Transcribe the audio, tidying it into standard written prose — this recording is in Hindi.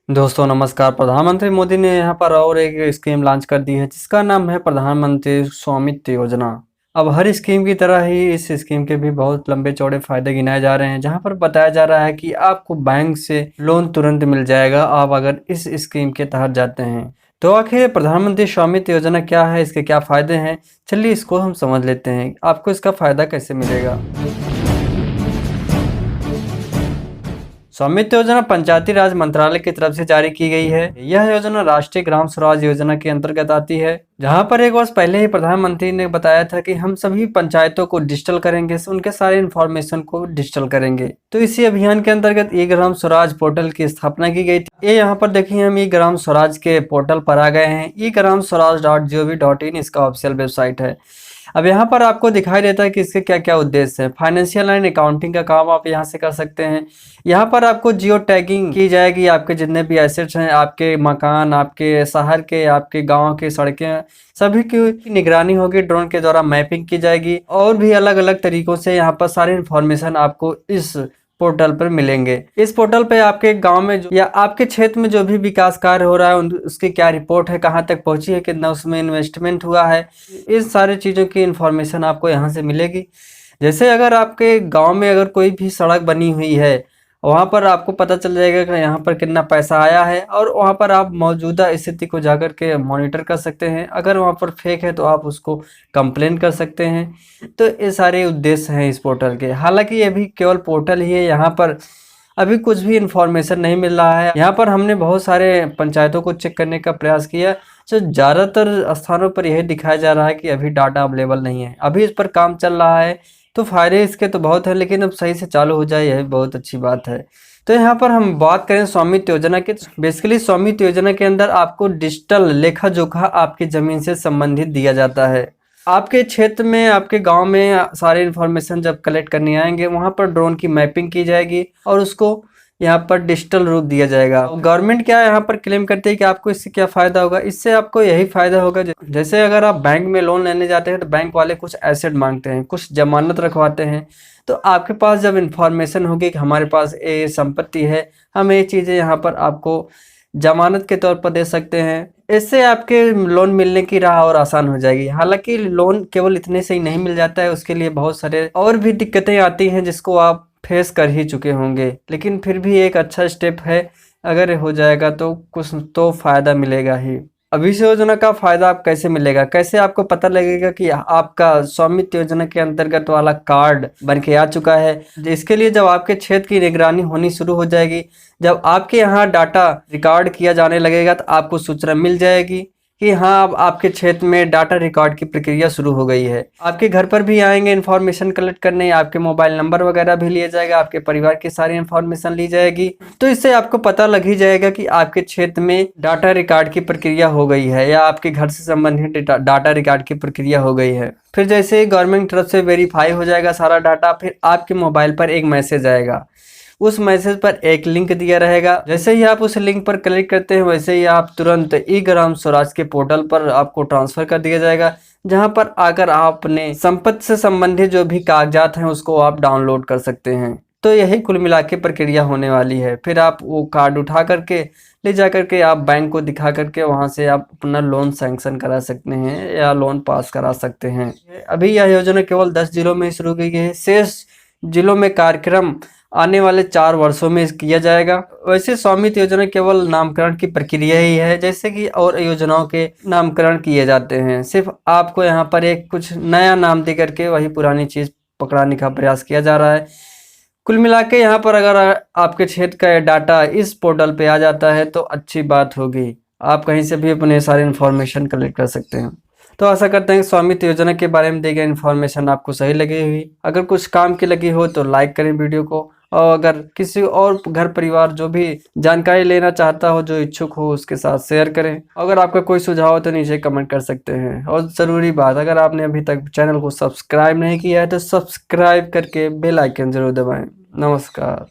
दोस्तों नमस्कार। प्रधानमंत्री मोदी ने यहाँ पर और एक स्कीम लॉन्च कर दी है जिसका नाम है प्रधानमंत्री स्वामित्व योजना। अब हर स्कीम की तरह ही इस स्कीम के भी बहुत लंबे चौड़े फायदे गिनाए जा रहे हैं, जहाँ पर बताया जा रहा है कि आपको बैंक से लोन तुरंत मिल जाएगा आप अगर इस स्कीम के तहत जाते हैं। तो आखिर प्रधानमंत्री स्वामित्व योजना क्या है, इसके क्या फायदे हैं, चलिए इसको हम समझ लेते हैं। आपको इसका फायदा कैसे मिलेगा। स्वामित्व योजना पंचायती राज मंत्रालय की तरफ से जारी की गई है। यह योजना राष्ट्रीय ग्राम स्वराज योजना के अंतर्गत आती है, जहां पर एक वर्ष पहले ही प्रधानमंत्री ने बताया था कि हम सभी पंचायतों को डिजिटल करेंगे, उनके सारे इंफॉर्मेशन को डिजिटल करेंगे। तो इसी अभियान के अंतर्गत ई ग्राम स्वराज पोर्टल की स्थापना की गई थी। ये यहाँ पर देखिए हम ई ग्राम स्वराज के पोर्टल पर आ गए हैं। eGramSwaraj.gov.in इसका ऑफिशियल वेबसाइट है। अब यहाँ पर आपको दिखाई देता है कि इसके क्या क्या उद्देश्य हैं। फाइनेंशियल एंड अकाउंटिंग का काम आप यहाँ से कर सकते हैं। यहाँ पर आपको जियो टैगिंग की जाएगी, आपके जितने भी एसेट्स हैं, आपके मकान, आपके शहर के, आपके गांव के सड़कें, सभी की निगरानी होगी। ड्रोन के द्वारा मैपिंग की जाएगी और भी अलग अलग तरीकों से यहाँ पर सारी इन्फॉर्मेशन आपको इस पोर्टल पर मिलेंगे। इस पोर्टल पे आपके गांव में या आपके क्षेत्र में जो भी विकास कार्य हो रहा है उसकी क्या रिपोर्ट है, कहाँ तक पहुंची है, कितना उसमें इन्वेस्टमेंट हुआ है, इस सारी चीज़ों की इन्फॉर्मेशन आपको यहाँ से मिलेगी। जैसे अगर आपके गांव में अगर कोई भी सड़क बनी हुई है, वहाँ पर आपको पता चल जाएगा कि यहाँ पर कितना पैसा आया है और वहाँ पर आप मौजूदा स्थिति को जाकर के मॉनिटर कर सकते हैं। अगर वहाँ पर फेक है तो आप उसको कंप्लेन कर सकते हैं। तो ये सारे उद्देश्य हैं इस पोर्टल के। हालांकि ये भी केवल पोर्टल ही है, यहाँ पर अभी कुछ भी इंफॉर्मेशन नहीं मिल रहा है। यहाँ पर हमने बहुत सारे पंचायतों को चेक करने का प्रयास किया, तो ज़्यादातर स्थानों पर यही दिखाया जा रहा है कि अभी डाटा अवेलेबल नहीं है। अभी इस पर काम चल रहा है, तो फायदे इसके तो बहुत है, लेकिन अब सही से चालू हो जाए यह बहुत अच्छी बात है। तो यहाँ पर हम बात करें स्वामित्व योजना की। बेसिकली स्वामित्व योजना के अंदर आपको डिजिटल लेखा जोखा आपकी ज़मीन से संबंधित दिया जाता है। आपके क्षेत्र में, आपके गांव में सारे इन्फॉर्मेशन जब कलेक्ट करने आएंगे, वहां पर ड्रोन की मैपिंग की जाएगी और उसको यहाँ पर डिजिटल रूप दिया जाएगा। गवर्नमेंट क्या यहाँ पर क्लेम करते हैं कि आपको इससे क्या फ़ायदा होगा। इससे आपको यही फ़ायदा होगा, जैसे अगर आप बैंक में लोन लेने जाते हैं तो बैंक वाले कुछ एसेट मांगते हैं, कुछ जमानत रखवाते हैं। तो आपके पास जब इन्फॉर्मेशन होगी कि हमारे पास ये संपत्ति है, हम ये चीज़ें यहाँ पर आपको जमानत के तौर पर दे सकते हैं, इससे आपके लोन मिलने की राह और आसान हो जाएगी। हालांकि लोन केवल इतने से ही नहीं मिल जाता है, उसके लिए बहुत सारे और भी दिक्कतें आती हैं जिसको आप फेस कर ही चुके होंगे, लेकिन फिर भी एक अच्छा स्टेप है। अगर हो जाएगा तो कुछ तो फ़ायदा मिलेगा ही। अब इस योजना का फ़ायदा आप कैसे मिलेगा, कैसे आपको पता लगेगा कि आपका स्वामित्व योजना के अंतर्गत वाला कार्ड बन के आ चुका है। इसके लिए जब आपके क्षेत्र की निगरानी होनी शुरू हो जाएगी, जब आपके यहाँ डाटा रिकॉर्ड किया जाने लगेगा, तो आपको सूचना मिल जाएगी कि हाँ अब आपके क्षेत्र में डाटा रिकॉर्ड की प्रक्रिया शुरू हो गई है। आपके घर पर भी आएंगे इन्फॉर्मेशन कलेक्ट करने, आपके मोबाइल नंबर वगैरह भी लिया जाएगा, आपके परिवार की सारी इन्फॉर्मेशन ली जाएगी। तो इससे आपको पता लग ही जाएगा कि आपके क्षेत्र में डाटा रिकॉर्ड की प्रक्रिया हो गई है या आपके घर से संबंधित डाटा रिकॉर्ड की प्रक्रिया हो गई है। फिर जैसे गवर्नमेंट तरफ से वेरीफाई हो जाएगा सारा डाटा, फिर आपके मोबाइल पर एक मैसेज आएगा। उस मैसेज पर एक लिंक दिया रहेगा। जैसे ही आप उस लिंक पर क्लिक करते हैं, वैसे ही आप तुरंत ई ग्राम स्वराज के पोर्टल पर आपको ट्रांसफर कर दिया जाएगा, जहां पर आकर आप अपने संपत्ति से संबंधित जो भी कागजात हैं उसको आप डाउनलोड कर सकते हैं। तो यही कुल मिला के प्रक्रिया होने वाली है। फिर आप वो कार्ड उठा करके ले जा करके आप बैंक को दिखा करके वहां से आप अपना लोन सैंक्शन करा सकते हैं या लोन पास करा सकते हैं। अभी यह योजना केवल 10 जिलों में शुरू की गई है। शेष जिलों में कार्यक्रम आने वाले 4 वर्षों में किया जाएगा। वैसे स्वामित्व योजना केवल नामकरण की प्रक्रिया ही है, जैसे कि और योजनाओं के नामकरण किए जाते हैं। सिर्फ आपको यहाँ पर एक कुछ नया नाम दे करके वही पुरानी चीज़ पकड़ाने का प्रयास किया जा रहा है। कुल मिला के यहाँ पर अगर आपके क्षेत्र का डाटा इस पोर्टल पे आ जाता है तो अच्छी बात होगी। आप कहीं से भी अपने सारे इन्फॉर्मेशन कलेक्ट कर सकते हैं। तो आशा करते हैं कि स्वामित्व योजना के बारे में दी गई इन्फॉर्मेशन आपको सही लगी हुई। अगर कुछ काम की लगी हो तो लाइक करें वीडियो को, और अगर किसी और घर परिवार जो भी जानकारी लेना चाहता हो, जो इच्छुक हो, उसके साथ शेयर करें। अगर आपका कोई सुझाव हो तो नीचे कमेंट कर सकते हैं। और ज़रूरी बात, अगर आपने अभी तक चैनल को सब्सक्राइब नहीं किया है तो सब्सक्राइब करके बेल आइकन जरूर दबाएं। नमस्कार।